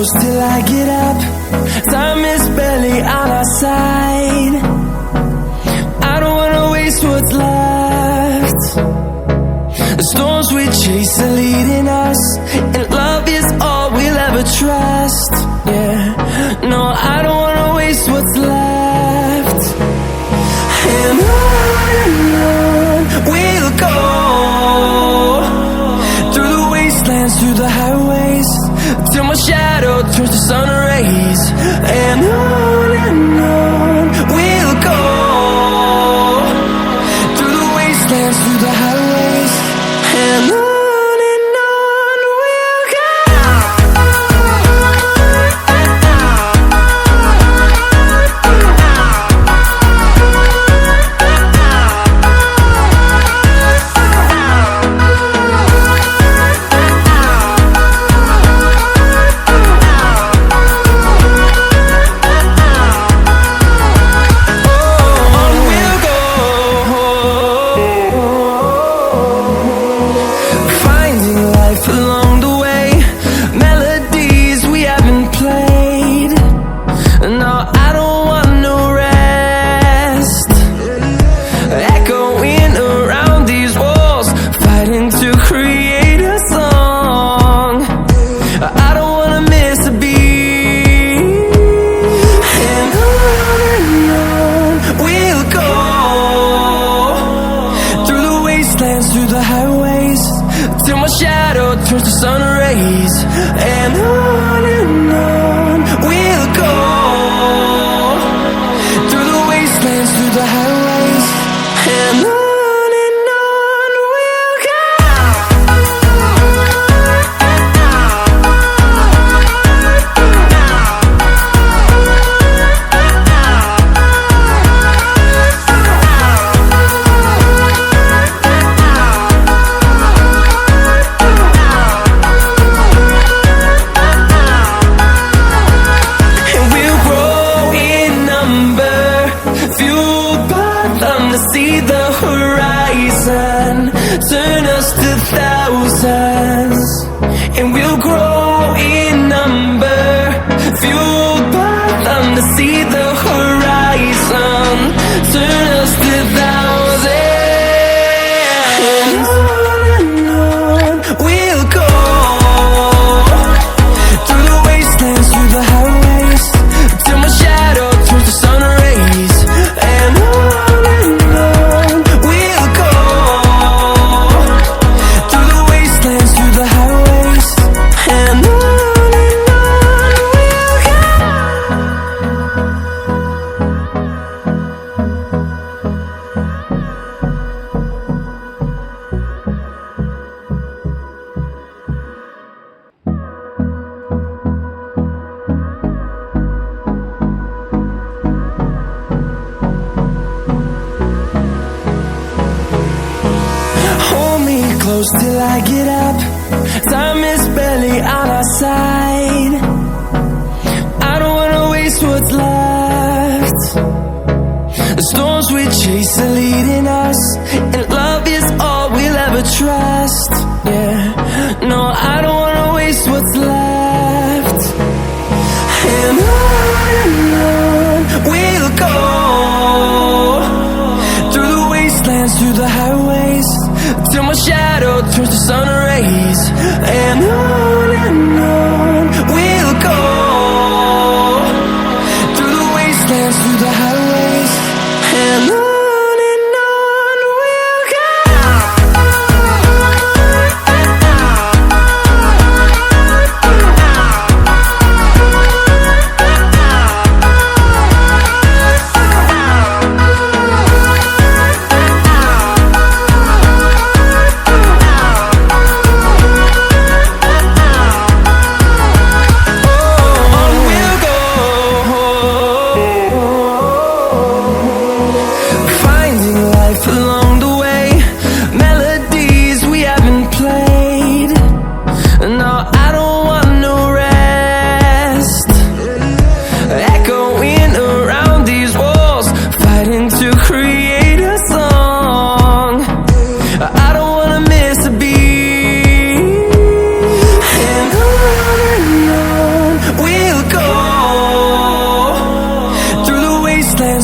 close till I get up. Time is barely on our side. I don't wanna waste what's left. The storms we chase are leading us, and love is all we'll ever trust. Yeah, no, I don't wanna waste what's left. And on we'll go, through the wastelands, through the highways, till my shadow turns to sun rays. And on we'll go, through the wastelands, through the highways, and on we'll go. Through the highways, till my shadow turns to sun rays. And on we'll go, through the wastelands, through the highways, and on we'll go. See the horizon, turn us to thousands, and we'll grow in number, fueled by them. To see the horizon, turn us to thousands, and on we'll go, through the wastelands, through the highways, till my shadow turns to sun rays. And close till I get up. Time is barely on our side. I don't wanna waste what's left. The storms we chase are leading us, and love is all we'll ever trust. Yeah, no, I don't wanna waste what's left. And on we'll go, through the wastelands, through the highways, till my shadow turns to sun rays. And on we'll go, through the wastelands, through the highways, and on we'll go.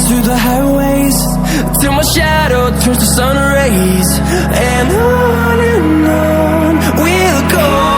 dance through the highways till my shadow turns to sun rays. And on we'll go.